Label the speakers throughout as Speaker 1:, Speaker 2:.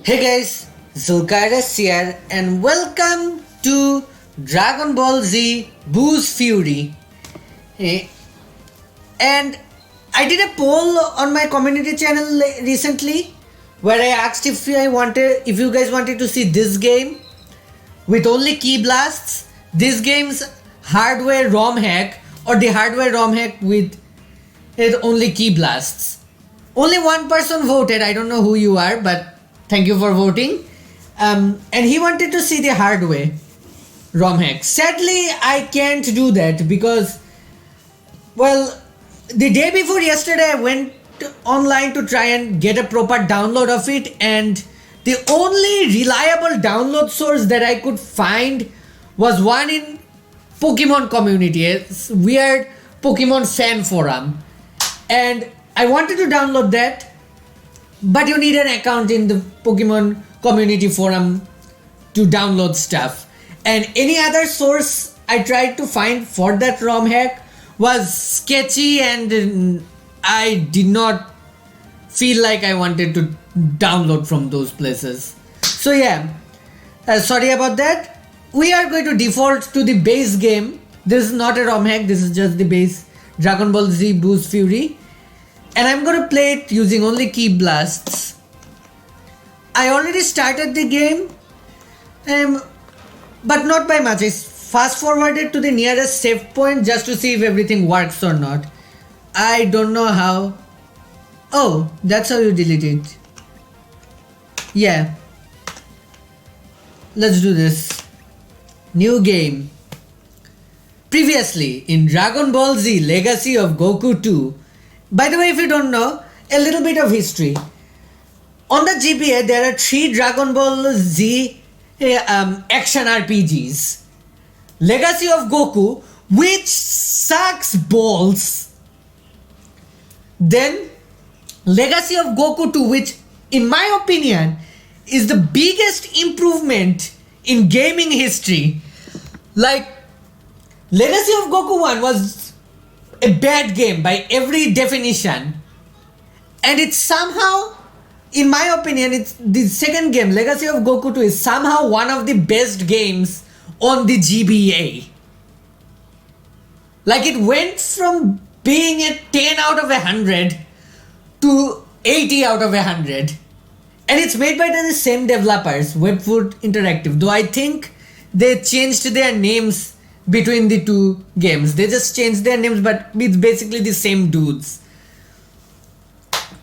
Speaker 1: Hey guys, Zulk here and welcome to Dragon Ball Z Buu's Fury. Eh, And I did a poll on my community channel recently where I asked if you guys wanted to see this game with only key blasts, this game's hardware ROM hack, or the hardware ROM hack with only key blasts. Only one person voted. I don't know who you are, but thank you for voting. And he wanted to see the hardware ROM hack. Sadly, I can't do that because, well, the day before yesterday, I went online to try and get a proper download of it, and the only reliable download source that I could find was one in Pokemon community. It's weird Pokemon fan forum, and I wanted to download that, but you need an account in the Pokemon community forum to download stuff. And any other source I tried to find for that ROM hack was sketchy, and I did not feel like I wanted to download from those places. So yeah, sorry about that. We are going to default to the base game. This is not a ROM hack, this is just the base Dragon Ball Z Buu's Fury. And I'm going to play it using only key blasts. I already started the game, but not by much. I fast forwarded to the nearest save point just to see if everything works or not. I don't know how. Oh, that's how you delete it. Yeah. Let's do this. New game. Previously in Dragon Ball Z Legacy of Goku 2. By the way, if you don't know, a little bit of history. On the GBA, there are 3 Dragon Ball Z action RPGs. Legacy of Goku, which sucks balls. Then Legacy of Goku 2, which in my opinion is the biggest improvement in gaming history. Like, Legacy of Goku 1 was a bad game by every definition, and it's somehow, in my opinion, it's the second game, Legacy of Goku 2, is somehow one of the best games on the GBA. Like, it went from being a 10 out of 100 to 80 out of 100, and it's made by the same developers, Webfoot Interactive, though I think they changed their names between the two games. They just changed their names, but it's basically the same dudes.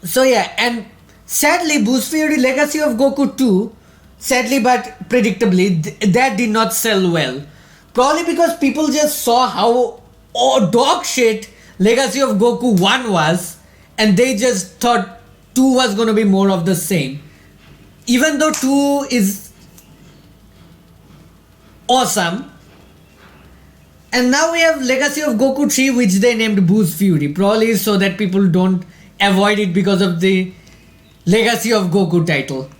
Speaker 1: So yeah, and sadly, Buu's Fury Legacy of Goku 2, sadly but predictably, that did not sell well. Probably because people just saw how dog shit Legacy of Goku 1 was, and they just thought 2 was gonna be more of the same. Even though 2 is awesome. And now we have Legacy of Goku 3, which they named Buu's Fury, probably so that people don't avoid it because of the Legacy of Goku title.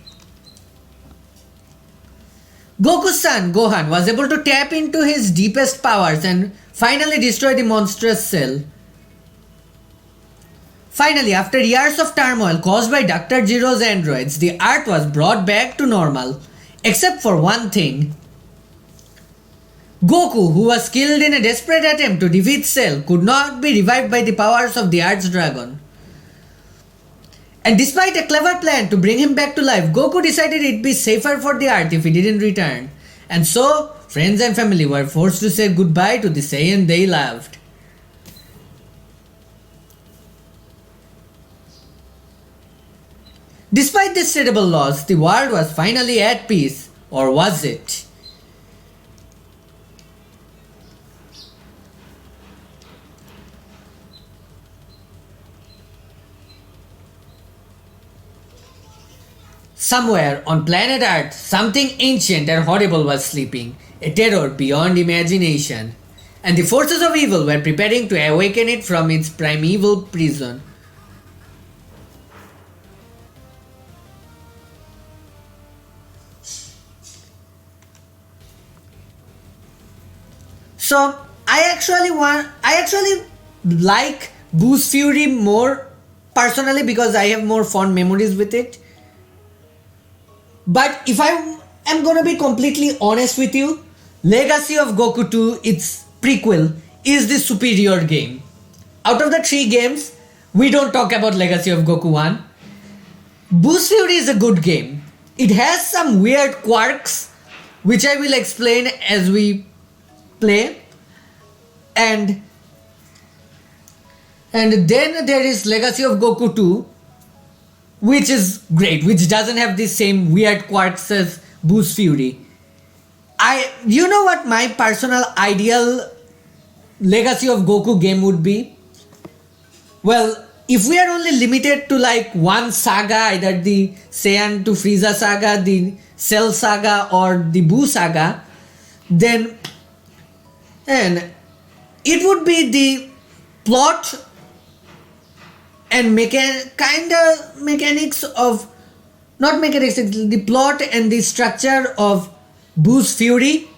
Speaker 1: Goku's son, Gohan, was able to tap into his deepest powers and finally destroy the monstrous cell. Finally, after years of turmoil caused by Dr. Jiro's androids, the Earth was brought back to normal, except for one thing. Goku, who was killed in a desperate attempt to defeat Cell, could not be revived by the powers of the Earth's dragon. And despite a clever plan to bring him back to life, Goku decided it'd be safer for the Earth if he didn't return. And so, friends and family were forced to say goodbye to the Saiyan they loved. Despite this terrible loss, the world was finally at peace. Or was it? Somewhere on planet Earth, something ancient and horrible was sleeping, a terror beyond imagination, and the forces of evil were preparing to awaken it from its primeval prison. So I actually like Buu's Fury more personally because I have more fond memories with it. But if I am gonna be completely honest with you, Legacy of Goku 2, its prequel, is the superior game. Out of the three games, we don't talk about Legacy of Goku 1. Boo's Fury is a good game. It has some weird quirks, which I will explain as we play. And then there is Legacy of Goku 2, which is great, which doesn't have the same weird quirks as Boo's Fury. You know what my personal ideal Legacy of Goku game would be? Well, if we are only limited to like one saga, either the Saiyan to Frieza saga, the Cell saga, or the Buu saga, then and it would be the plot and mechanics of, not mechanics, the plot and the structure of Boo's Fury,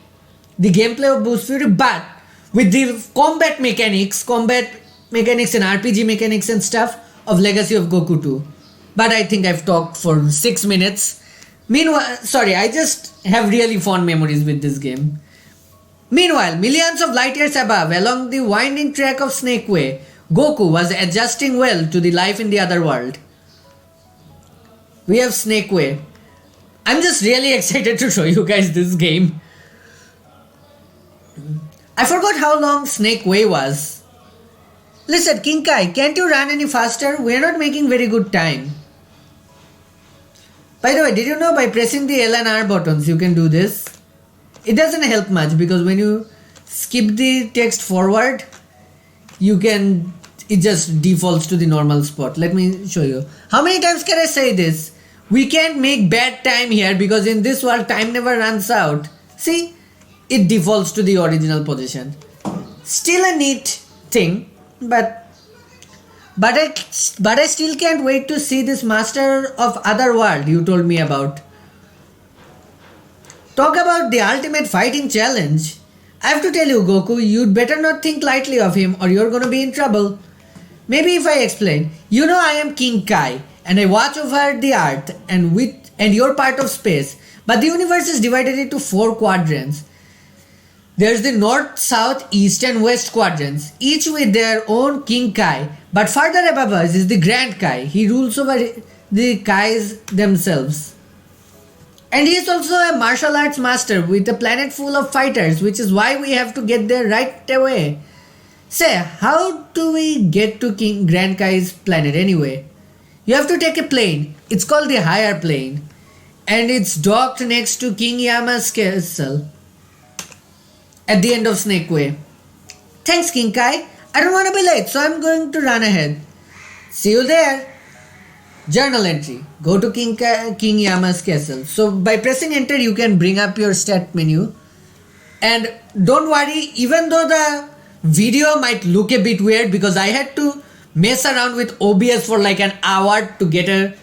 Speaker 1: the gameplay of Boo's Fury, but with the combat mechanics and RPG mechanics and stuff of Legacy of Goku 2. But I think I've talked for 6 minutes. Meanwhile, sorry, I just have really fond memories with this game. Meanwhile, millions of light years above, along the winding track of Snake Way, Goku was adjusting well to the life in the other world. We have Snake Way. I'm just really excited to show you guys this game. I forgot how long Snake Way was. Listen, King Kai, can't you run any faster? We're not making very good time. By the way, did you know by pressing the L and R buttons you can do this? It doesn't help much because when you skip the text forward, it just defaults to the normal spot. Let me show you. How many times can I say this? We can't make bad time here because in this world time never runs out. See? It defaults to the original position. Still a neat thing, but I still can't wait to see this Master of Otherworld you told me about. Talk about the ultimate fighting challenge. I have to tell you, Goku, you'd better not think lightly of him or you're gonna be in trouble. Maybe if I explain. You know I am King Kai and I watch over the earth and you're part of space. But the universe is divided into 4 quadrants. There's the north, south, east and west quadrants, each with their own King Kai. But further above us is the Grand Kai. He rules over the Kais themselves. And he is also a martial arts master with a planet full of fighters, which is why we have to get there right away. Say, how do we get to King Grand Kai's planet anyway? You have to take a plane. It's called the higher plane. And it's docked next to King Yama's castle at the end of Snake Way. Thanks, King Kai. I don't want to be late, so I'm going to run ahead. See you there. Journal entry. Go to King Yama's castle. So by pressing enter, you can bring up your stat menu. And don't worry, even though the video might look a bit weird because I had to mess around with OBS for like an hour to get a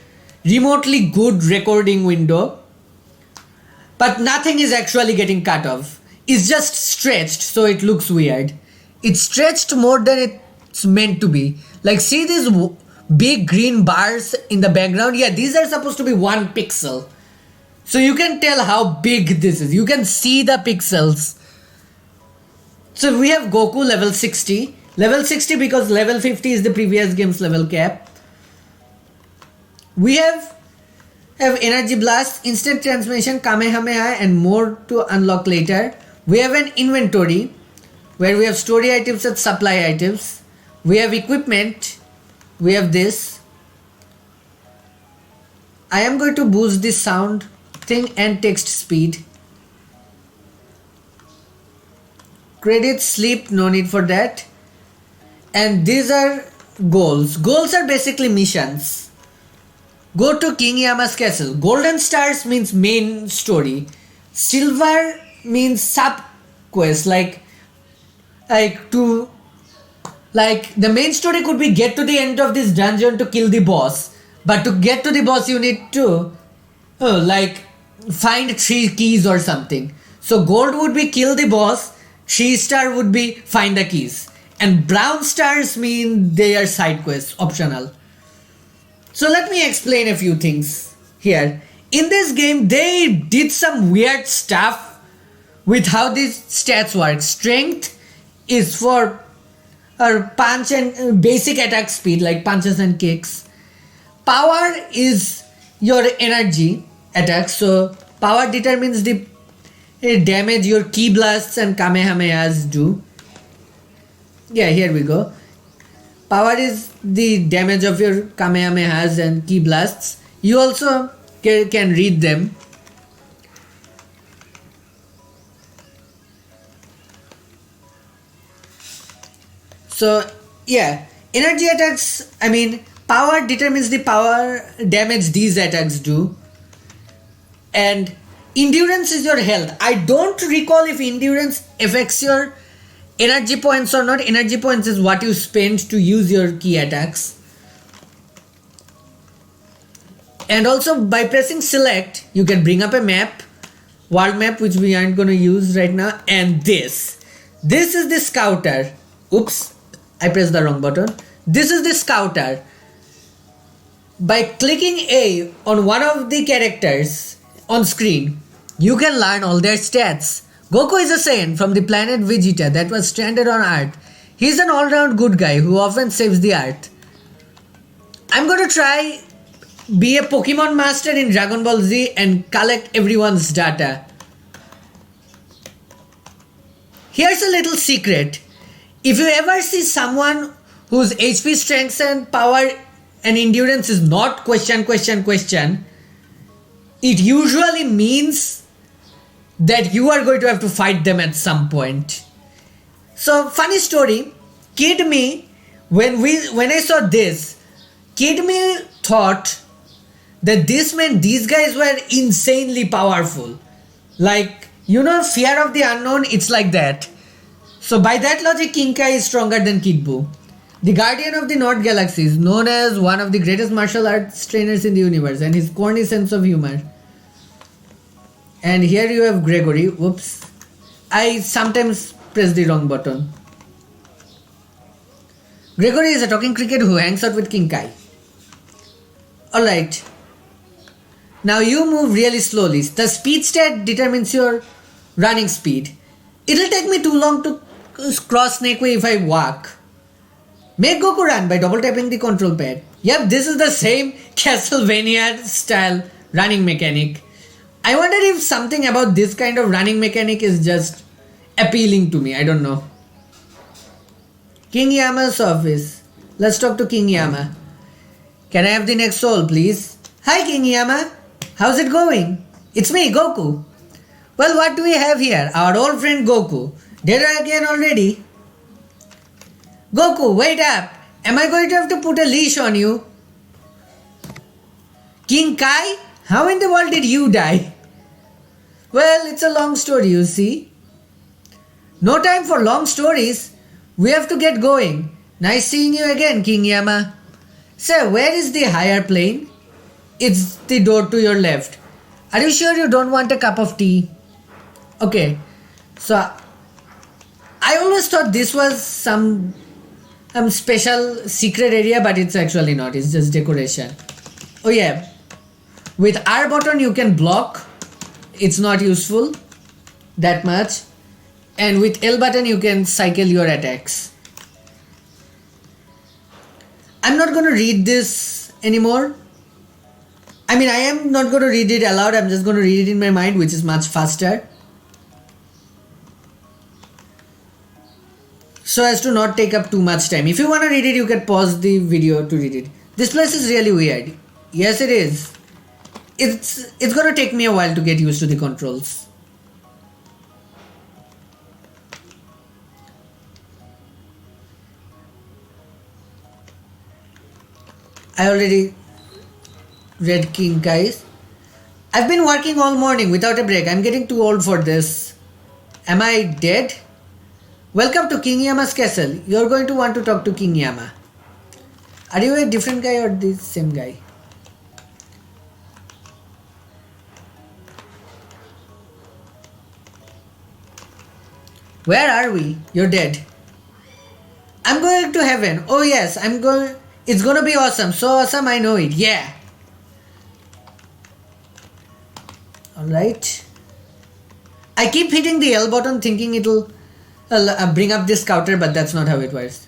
Speaker 1: remotely good recording window. But nothing is actually getting cut off. It's just stretched so it looks weird. It's stretched more than it's meant to be. Like, see these big green bars in the background? Yeah, these are supposed to be 1 pixel. So you can tell how big this is. You can see the pixels. So we have Goku level 60. Level 60 because level 50 is the previous game's level cap. We have Energy Blast, Instant Transmission, Kamehameha and more to unlock later. We have an inventory where we have story items and supply items. We have equipment. We have this. I am going to boost this sound thing and text speed. Credits, sleep, no need for that. And these are goals. Goals are basically missions. Go to King Yama's castle. Golden stars means main story. Silver means sub quest, like the main story could be get to the end of this dungeon to kill the boss, but to get to the boss you need to find 3 keys or something. So gold would be kill the boss, 3 star would be find the keys, and brown stars mean they are side quests, optional. So let me explain a few things here. in this game they did some weird stuff with how these stats work. Strength is for punch and basic attack speed like punches and kicks. Power is your energy attack, so power determines the damage your ki blasts and kamehamehas do. Yeah, here we go. Power is the damage of your kamehamehas and ki blasts. You also can read them. So yeah, energy attacks, I mean power determines the power damage these attacks do. And endurance is your health. I don't recall if endurance affects your energy points or not. Energy points is what you spend to use your key attacks. And also by pressing select, you can bring up a map, world map, which we aren't going to use right now. And this is the scouter. Oops, I pressed the wrong button. This is the scouter. By clicking A on one of the characters on screen, you can learn all their stats. Goku is a Saiyan from the planet Vegeta that was stranded on Earth. He's an all-round good guy who often saves the Earth. I'm going to try be a Pokemon master in Dragon Ball Z and collect everyone's data. Here's a little secret. If you ever see someone whose HP, strength and power and endurance is not question, it usually means that you are going to have to fight them at some point. So funny story, Kid Me, when I saw this, Kid Me thought that this meant these guys were insanely powerful. Like, you know, fear of the unknown, it's like that. So by that logic, King Kai is stronger than Kid Buu. The Guardian of the North Galaxy is known as one of the greatest martial arts trainers in the universe, and his corny sense of humor. And here you have Gregory. Whoops. I sometimes press the wrong button. Gregory is a talking cricket who hangs out with King Kai. Alright. Now you move really slowly. The speed stat determines your running speed. It'll take me too long to cross Snakeway if I walk. Make Goku run by double tapping the control pad. Yep, this is the same Castlevania style running mechanic. I wonder if something about this kind of running mechanic is just appealing to me. I don't know. King Yama's office. Let's talk to King Yama. Can I have the next soul, please? Hi, King Yama. How's it going? It's me, Goku. Well, what do we have here? Our old friend Goku. Dead again already? Goku, wait up. Am I going to have to put a leash on you? King Kai? How in the world did you die? Well, it's a long story, you see. No time for long stories. We have to get going. Nice seeing you again, King Yama. Sir, where is the higher plane? It's the door to your left. Are you sure you don't want a cup of tea? Okay, so I always thought this was some special secret area, but it's actually not. It's just decoration. Oh yeah, with R button you can block. It's not useful that much. And with L button you can cycle your attacks. I'm not going to read this anymore. I mean, I am not going to read it aloud. I'm just going to read it in my mind, which is much faster. So as to not take up too much time. If you want to read it, you can pause the video to read it. This place is really weird. Yes, it is. It's going to take me a while to get used to the controls. I already read King Kai's. I've been working all morning without a break. I'm getting too old for this. Am I dead? Welcome to King Yama's castle. You're going to want to talk to King Yama. Are you a different guy or the same guy? Where are we? You're dead. I'm going to heaven. Oh yes, it's gonna be awesome. So awesome, I know it. Yeah. Alright. I keep hitting the L button thinking it'll bring up this scouter, but that's not how it works.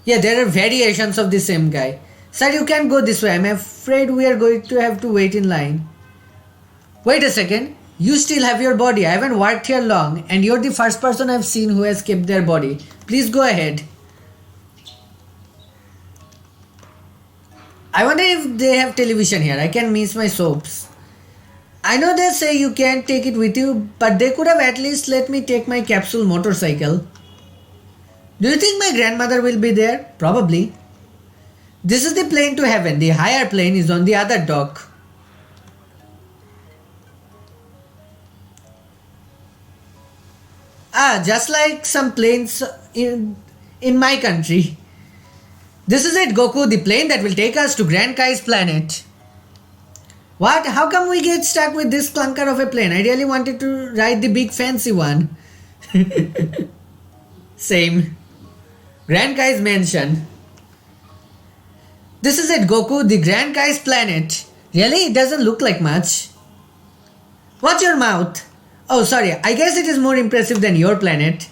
Speaker 1: Yeah, there are variations of the same guy. Sir, you can't go this way. I'm afraid we are going to have to wait in line. Wait a second. You still have your body. I haven't worked here long, and you're the first person I've seen who has kept their body. Please go ahead. I wonder if they have television here. I can miss my soaps. I know they say you can't take it with you, but they could have at least let me take my capsule motorcycle. Do you think my grandmother will be there? Probably. This is the plane to heaven. The higher plane is on the other dock. Ah, just like some planes in my country. This is it, Goku, the plane that will take us to Grand Kai's planet. What? How come we get stuck with this clunker of a plane? I really wanted to ride the big fancy one. Same. Grand Kai's mansion. This is it, Goku, the Grand Kai's planet. Really? It doesn't look like much. Watch your mouth. Oh, sorry. I guess it is more impressive than your planet.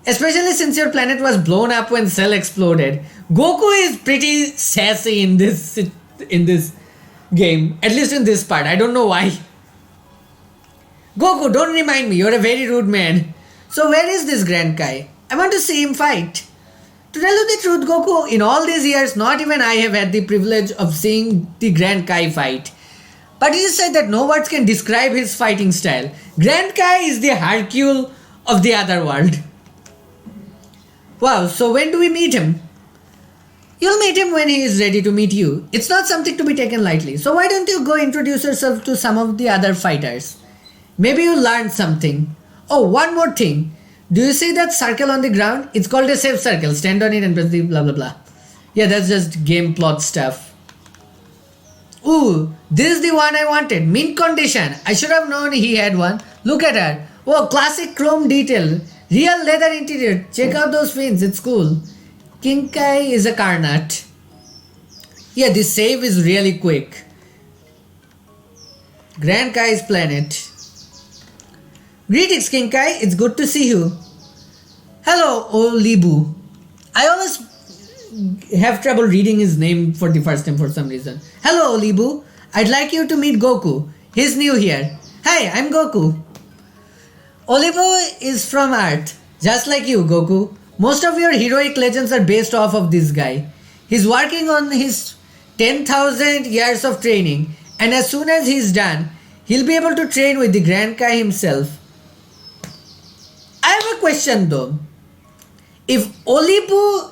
Speaker 1: Especially since your planet was blown up when Cell exploded. Goku is pretty sassy in this game. At least in this part. I don't know why. Goku, don't remind me. You're a very rude man. So where is this Grand Kai? I want to see him fight. To tell you the truth, Goku, in all these years, not even I have had the privilege of seeing the Grand Kai fight. But it is said that no words can describe his fighting style. Grand Kai is the Hercule of the other world. Wow, so when do we meet him? You'll meet him when he is ready to meet you. It's not something to be taken lightly. So why don't you go introduce yourself to some of the other fighters? Maybe you'll learn something. Oh, one more thing. Do you see that circle on the ground? It's called a safe circle. Stand on it and press the blah blah blah. Yeah, that's just game plot stuff. Ooh, this is the one I wanted. Mint condition. I should have known he had one. Look at her. Oh, classic chrome detail. Real leather interior. Check out those fins. It's cool. King Kai is a Karnat. Yeah, this save is really quick. Grand Kai's planet. Greetings, King Kai. It's good to see you. Hello, Olibu. I always have trouble reading his name for the first time for some reason. Hello, Olibu. I'd like you to meet Goku. He's new here. Hi, I'm Goku. Olibu is from Earth, just like you, Goku. Most of your heroic legends are based off of this guy. He's working on his 10,000 years of training, and as soon as he's done, he'll be able to train with the Grand Kai himself. I have a question though. If Olibu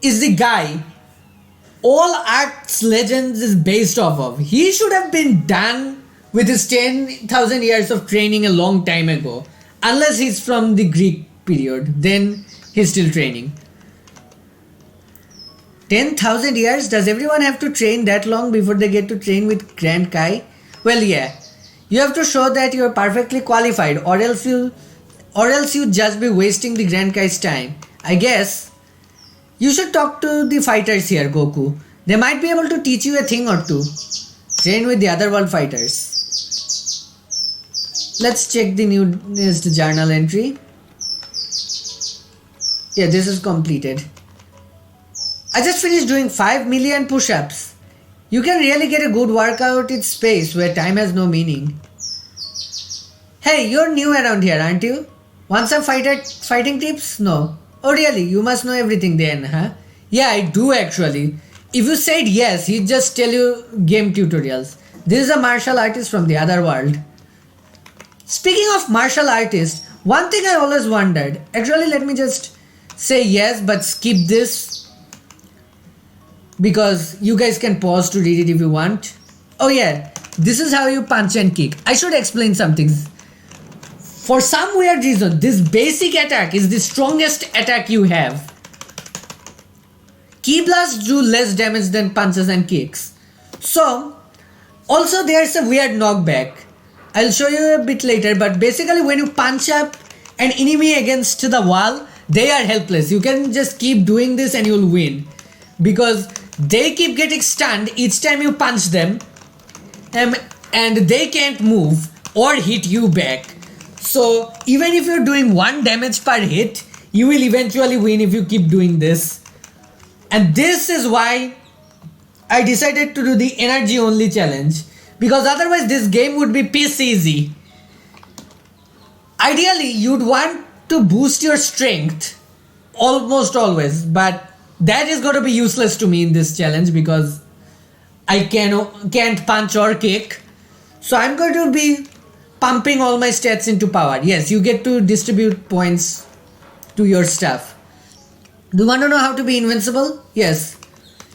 Speaker 1: is the guy all Earth's legends is based off of, he should have been done with his 10,000 years of training a long time ago. Unless he's from the Greek period, then he's still training. 10,000 years? Does everyone have to train that long before they get to train with Grand Kai? Well, yeah. You have to show that you're perfectly qualified, or else you'd just be wasting the Grand Kai's time. I guess you should talk to the fighters here, Goku. They might be able to teach you a thing or two. Train with the other world fighters. Let's check the newest journal entry. Yeah, this is completed. I just finished doing 5 million push-ups. You can really get a good workout in space where time has no meaning. Hey, you're new around here, aren't you? Want some fighting tips? No. Oh really? You must know everything then, huh? Yeah, I do actually. If you said yes, he'd just tell you game tutorials. This is a martial artist from the other world. Speaking of martial artists, one thing I always wondered. Actually, let me just say yes, but skip this. Because you guys can pause to read it if you want. Oh yeah, this is how you punch and kick. I should explain something. For some weird reason, this basic attack is the strongest attack you have. Ki blasts do less damage than punches and kicks. So, also there's a weird knockback. I'll show you a bit later, but basically when you punch up an enemy against the wall, they are helpless. You can just keep doing this and you'll win. Because they keep getting stunned each time you punch them. um, and they can't move or hit you back. So even if you're doing 1 damage per hit, you will eventually win if you keep doing this. And this is why I decided to do the energy only challenge, because otherwise this game would be piss easy. Ideally you'd want to boost your strength almost always, but that is going to be useless to me in this challenge because I can't punch or kick. So I'm going to be pumping all my stats into power. Yes, you get to distribute points to your stuff. Do you want to know how to be invincible? Yes.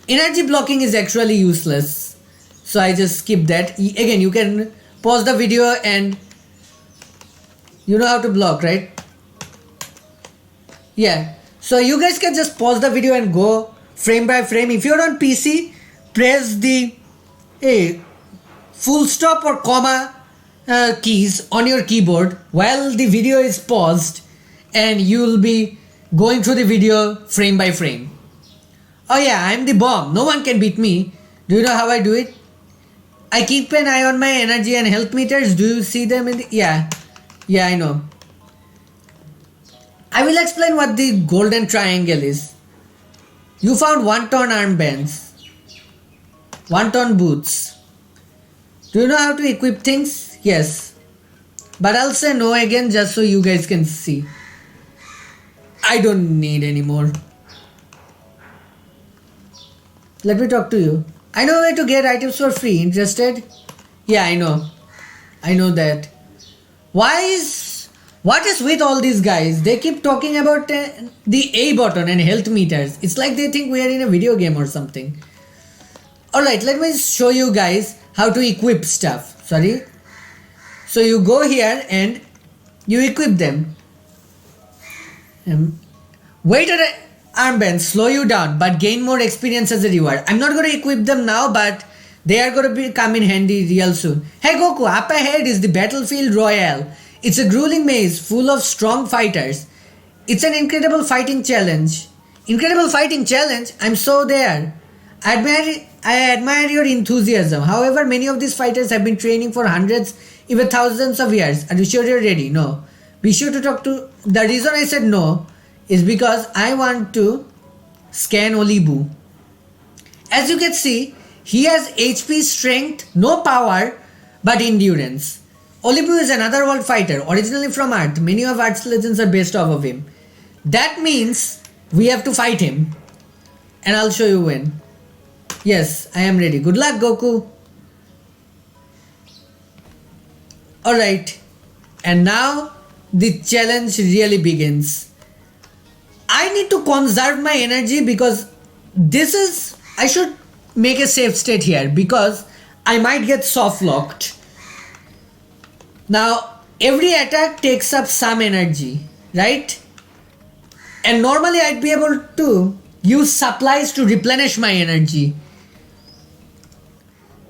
Speaker 1: Energy blocking is actually useless, so I just skip that. Again, you can pause the video and you know how to block, right? Yeah. So you guys can just pause the video and go frame by frame. If you're on PC, press the full stop or comma keys on your keyboard while the video is paused, and you'll be going through the video frame by frame. Oh yeah, I'm the bomb. No one can beat me. Do you know how I do it? I keep an eye on my energy and health meters. Do you see them in the... Yeah, I know. I will explain what the golden triangle is. You found 1-ton armbands, 1-ton boots. Do you know how to equip things? Yes. But I'll say no again just so you guys can see. I don't need any more. Let me talk to you. I know where to get items for free. Interested? Yeah, I know. I know that. What is with all these guys? They keep talking about the A button and health meters. It's like they think we are in a video game or something. Alright, let me show you guys how to equip stuff. Sorry. So you go here and you equip them. Weighted armbands slow you down but gain more experience as a reward. I'm not going to equip them now, but they are going to come in handy real soon. Hey Goku, up ahead is the Battlefield Royale. It's a grueling maze full of strong fighters. It's an incredible fighting challenge. Incredible fighting challenge? I'm so there. I admire your enthusiasm. However, many of these fighters have been training for hundreds, even thousands of years. Are you sure you're ready? No. Be sure to talk to... The reason I said no is because I want to scan Oli Buu. As you can see, he has HP, strength, no power, but endurance. Oli Buu is an otherworld fighter, originally from Earth. Many of Earth's legends are based off of him. That means we have to fight him. And I'll show you when. Yes, I am ready. Good luck, Goku. Alright. And now the challenge really begins. I need to conserve my energy because I should make a safe state here because I might get soft locked. Now, every attack takes up some energy, right? And normally I'd be able to use supplies to replenish my energy.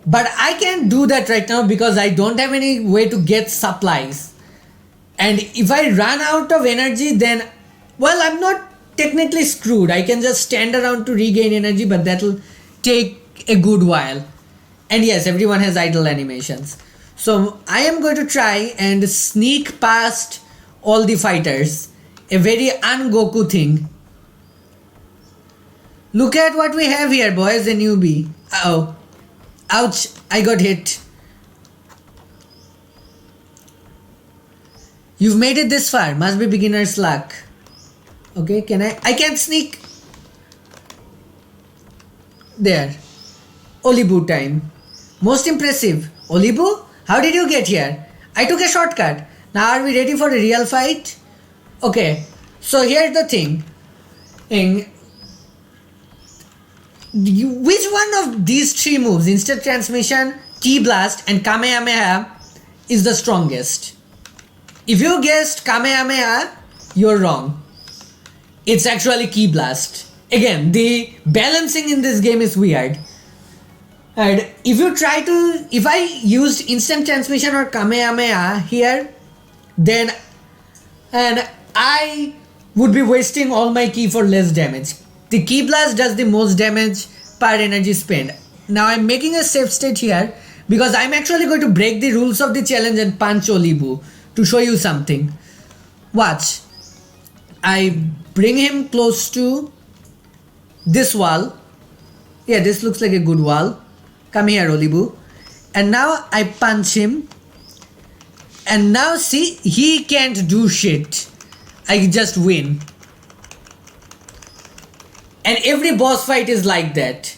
Speaker 1: But I can't do that right now because I don't have any way to get supplies. And if I run out of energy, then, well, I'm not technically screwed. I can just stand around to regain energy, but that'll take a good while. And yes, everyone has idle animations. So I am going to try and sneak past all the fighters. A very un-Goku thing. Look at what we have here, boys, a newbie. Uh-oh. Ouch, I got hit. You've made it this far. Must be beginner's luck. Okay, I can't sneak. There. Oli Buu time. Most impressive. Oli Buu? How did you get here? I took a shortcut. Now are we ready for a real fight? Okay, so here's the thing. Which one of these 3 moves, instant transmission, ki blast and kamehameha, is the strongest? If you guessed kamehameha, you're wrong. It's actually ki blast. Again, the balancing in this game is weird. And if I used instant transmission or kamehameha here, then I would be wasting all my ki for less damage. The ki blast does the most damage per energy spent. Now I'm making a safe state here because I'm actually going to break the rules of the challenge and punch Olibu to show you something. Watch. I bring him close to this wall. Yeah, this looks like a good wall. Come here, Olibu. And now I punch him. And now see, he can't do shit. I just win. And every boss fight is like that.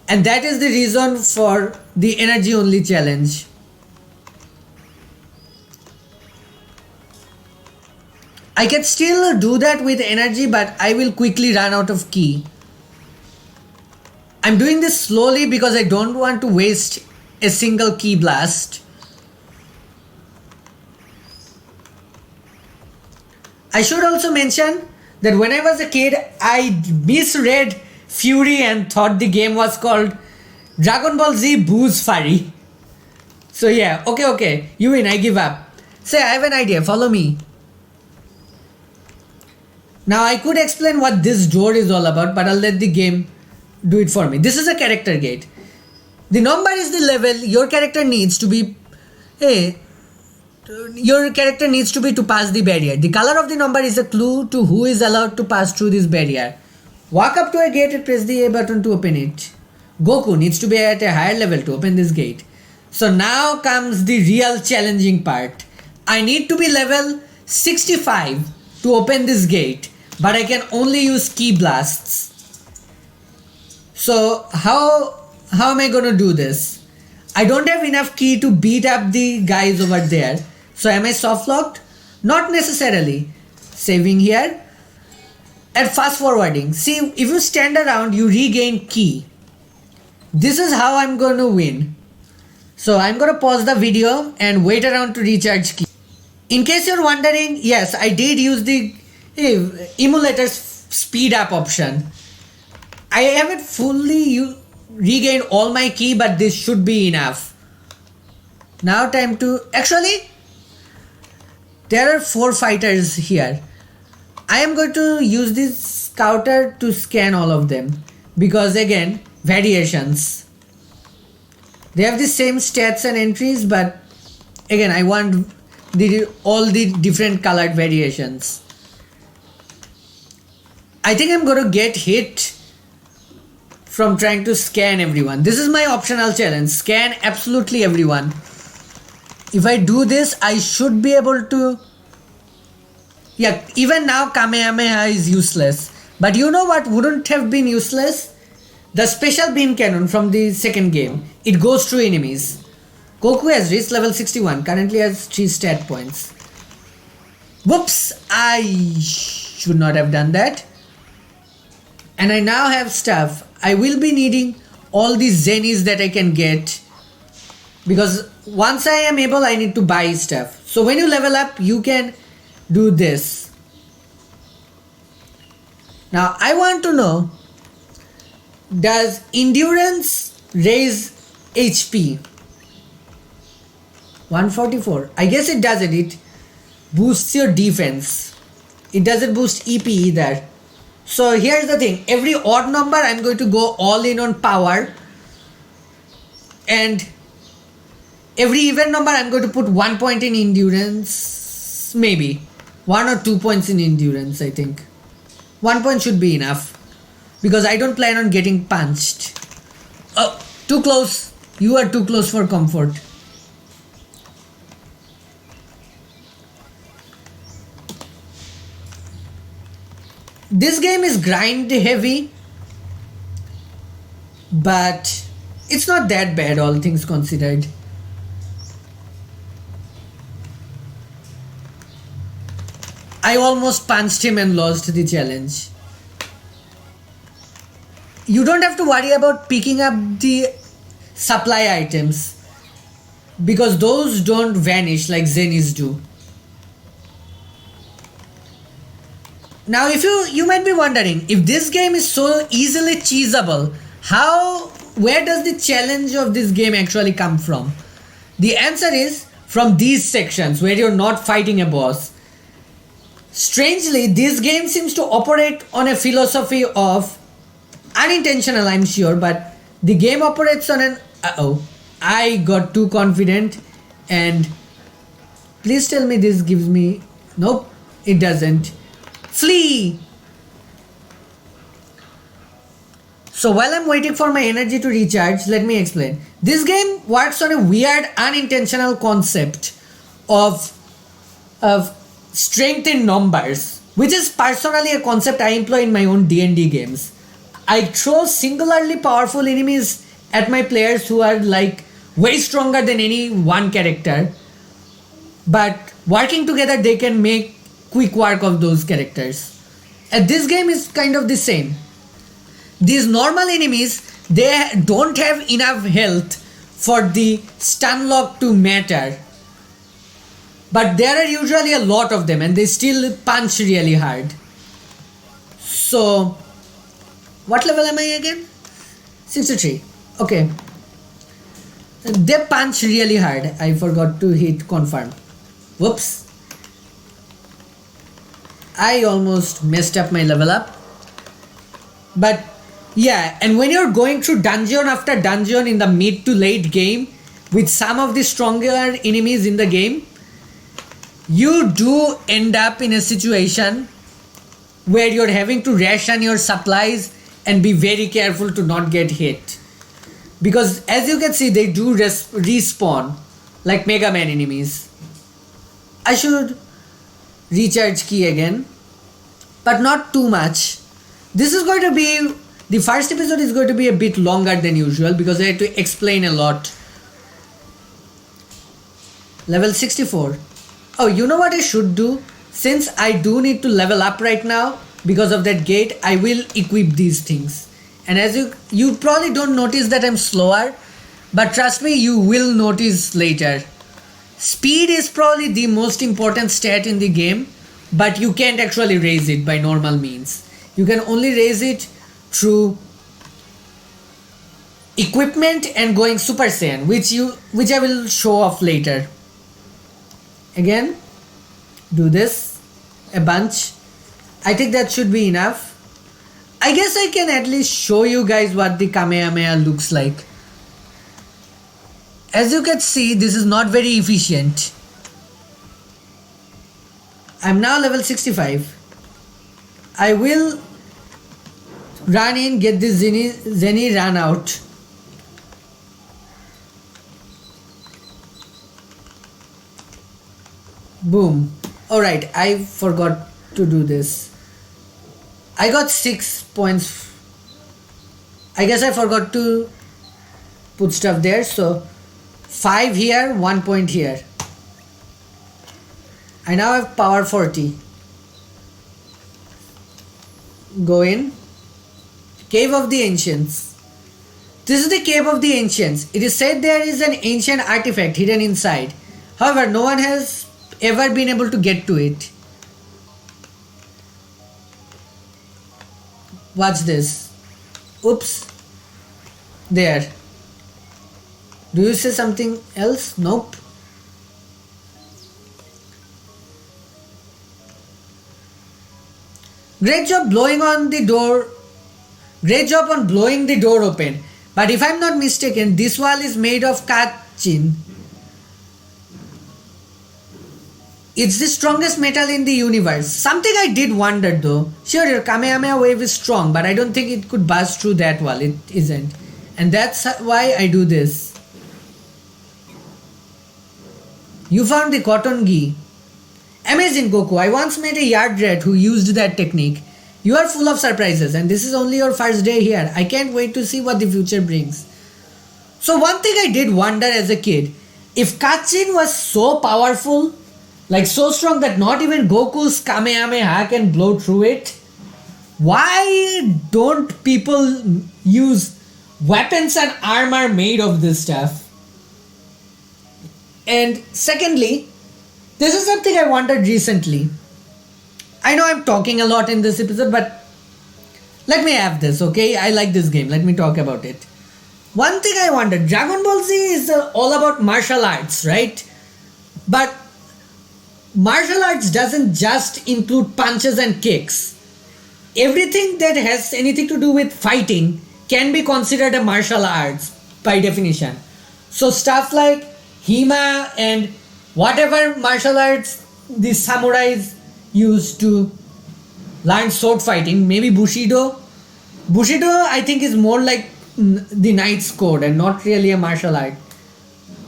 Speaker 1: And that is the reason for the energy only challenge. I can still do that with energy, but I will quickly run out of ki. I'm doing this slowly because I don't want to waste a single ki blast. I should also mention that when I was a kid, I misread Furry and thought the game was called Dragon Ball Z Buu's Furry. So yeah, okay, you win, I give up. Say, I have an idea, follow me. Now I could explain what this door is all about, but I'll let the game do it for me. This is a character gate. The number is the level your character needs to be. Your character needs to be to pass the barrier. The color of the number is a clue to who is allowed to pass through this barrier. Walk up to a gate and press the A button to open it. Goku needs to be at a higher level to open this gate. So now comes the real challenging part. I need to be level 65 to open this gate, but I can only use ki blasts. So how am I gonna do this? I don't have enough ki to beat up the guys over there. So am I soft locked? Not necessarily. Saving here. And fast forwarding. See, if you stand around, you regain ki. This is how I'm going to win. So I'm going to pause the video and wait around to recharge ki. In case you're wondering, yes, I did use the emulator's speed up option. I haven't fully regained all my ki, but this should be enough. Now time to... Actually, there are 4 fighters here. I am going to use this scouter to scan all of them. Because again, variations. They have the same stats and entries, but again, I want all the different colored variations. I think I'm going to get hit from trying to scan everyone. This is my optional challenge. Scan absolutely everyone. If I do this, I should be able to... Yeah, even now Kamehameha is useless. But you know what wouldn't have been useless? The special beam cannon from the second game. It goes through enemies. Goku has reached level 61. Currently has 3 stat points. Whoops! I should not have done that. And I now have stuff. I will be needing all these zennies that I can get. Because once I am able, I need to buy stuff. So when you level up, you can do this. Now I want to know, does endurance raise HP? 144. I guess it does it. It boosts your defense. It doesn't boost EP either. So here's the thing. Every odd number I'm going to go all in on power. And every even number I'm going to put 1 point in endurance. Maybe 1 or 2 points in endurance, I think. 1 point should be enough. Because I don't plan on getting punched. Oh, too close. You are too close for comfort. This game is grind heavy, but it's not that bad, all things considered. I almost punched him and lost the challenge. You don't have to worry about picking up the supply items because those don't vanish like Zennies do. Now if you might be wondering, if this game is so easily cheesable, where does the challenge of this game actually come from? The answer is from these sections where you're not fighting a boss. Strangely, this game seems to operate on a philosophy of unintentional, I'm sure, but the game operates on an I got too confident, and please tell me this gives me... Nope, it doesn't. Flee! So while I'm waiting for my energy to recharge, let me explain. This game works on a weird unintentional concept of strength in numbers, which is personally a concept I employ in my own D&D games. I throw singularly powerful enemies at my players who are like way stronger than any one character, but working together they can make quick work of those characters. And this game is kind of the same. These normal enemies, they don't have enough health for the stun lock to matter, but there are usually a lot of them and they still punch really hard. So what level am I again? 63. Okay, they punch really hard. I forgot to hit confirm. Whoops, I almost messed up my level up. But yeah, and when you're going through dungeon after dungeon in the mid to late game with some of the stronger enemies in the game, you do end up in a situation where you're having to ration your supplies and be very careful to not get hit. Because as you can see, they do respawn like Mega Man enemies. I should recharge key again, but not too much. This is going to be... The first episode is going to be a bit longer than usual because I had to explain a lot. Level 64. Oh, you know what I should do? Since I do need to level up right now because of that gate, I will equip these things. And as you probably don't notice that I'm slower, but trust me, you will notice later. Speed is probably the most important stat in the game, but you can't actually raise it by normal means. You can only raise it through equipment and going Super Saiyan, which I will show off later. Again, do this a bunch. I think that should be enough. I guess I can at least show you guys what the Kamehameha looks like. As you can see, this is not very efficient. I'm now level 65. I will run in, get this Zenny run out. Boom. Alright, I forgot to do this. I got 6 points. I guess I forgot to put stuff there. So 5 here, 1 point here. I now have power 40. Go in. Cave of the Ancients. This is the Cave of the Ancients. It is said there is an ancient artifact hidden inside. However, no one has ever been able to get to it. Watch this. Oops. There. Do you say something else? Nope. Great job blowing on the door. Great job on blowing the door open. But if I'm not mistaken, this wall is made of kachin. It's the strongest metal in the universe. Something I did wonder though. Sure, your Kamehameha wave is strong, but I don't think it could burst through that wall. It isn't. And that's why I do this. You found the cotton gi. Amazing, Goku. I once met a yard rat who used that technique. You are full of surprises, and this is only your first day here. I can't wait to see what the future brings. So one thing I did wonder as a kid, if Kachin was so powerful, like so strong that not even Goku's Kamehameha can blow through it, why don't people use weapons and armor made of this stuff? And secondly, this is something I wondered recently. I know I'm talking a lot in this episode, but let me have this, okay? I like this game. Let me talk about it. One thing I wondered, Dragon Ball Z is all about martial arts, right? But martial arts doesn't just include punches and kicks. Everything that has anything to do with fighting can be considered a martial arts by definition. So stuff like Hima and whatever martial arts the samurais used to learn sword fighting, maybe Bushido. Bushido, I think, is more like the knight's code and not really a martial art.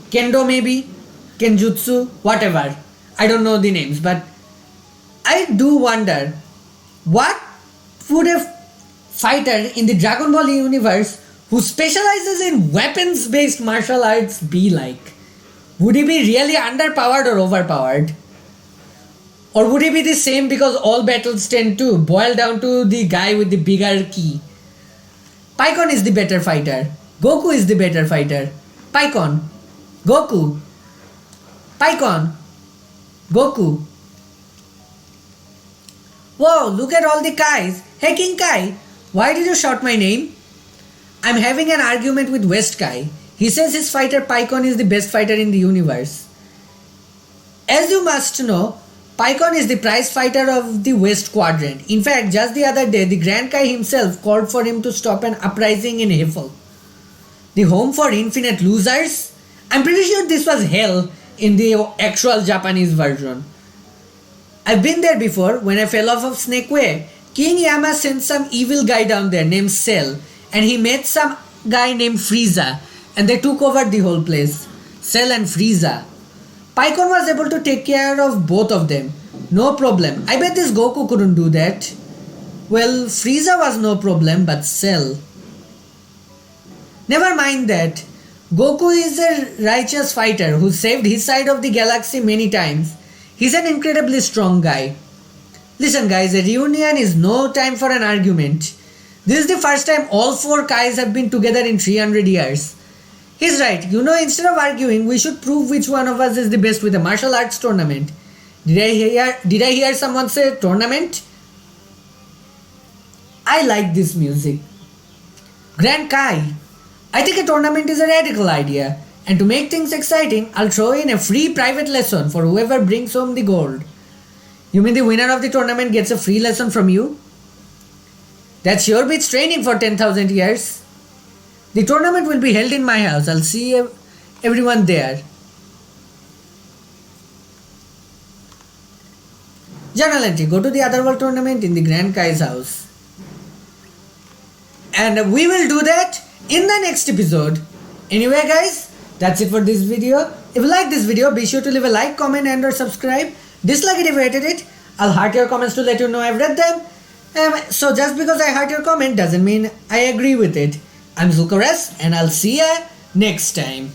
Speaker 1: Kendo, maybe, Kenjutsu, whatever. I don't know the names, but I do wonder what would a fighter in the Dragon Ball universe who specializes in weapons based martial arts be like? Would he be really underpowered or overpowered? Or would he be the same because all battles tend to boil down to the guy with the bigger key? Paikon is the better fighter. Goku is the better fighter. Paikon. Goku. Paikon. Goku. Whoa, look at all the Kais. Hey King Kai, why did you shout my name? I'm having an argument with West Kai. He says his fighter Paikon is the best fighter in the universe. As you must know, Paikon is the prize fighter of the West Quadrant. In fact, just the other day, the Grand Kai himself called for him to stop an uprising in Hefel, the home for infinite losers. I'm pretty sure this was hell in the actual Japanese version. I've been there before. When I fell off of Snake Way, King Yama sent some evil guy down there named Cell, and he met some guy named Frieza, and they took over the whole place. Cell and Frieza. Paikon was able to take care of both of them. No problem. I bet this Goku couldn't do that. Well, Frieza was no problem, but Cell. Never mind that. Goku is a righteous fighter who saved his side of the galaxy many times. He's an incredibly strong guy. Listen guys, a reunion is no time for an argument. This is the first time all four Kais have been together in 300 years. He's right, instead of arguing, we should prove which one of us is the best with a martial arts tournament. Did I hear someone say tournament? I like this music. Grand Kai, I think a tournament is a radical idea. And to make things exciting, I'll throw in a free private lesson for whoever brings home the gold. You mean the winner of the tournament gets a free lesson from you? That sure beats training for 10,000 years. The tournament will be held in my house. I'll see everyone there. Journal entry. Go to the Otherworld tournament in the Grand Kai's house. And we will do that in the next episode. Anyway guys, that's it for this video. If you like this video, be sure to leave a like, comment and or subscribe. Dislike it if you hated it. I'll heart your comments to let you know I've read them. So just because I heart your comment doesn't mean I agree with it. I'm Zulk and I'll see ya next time.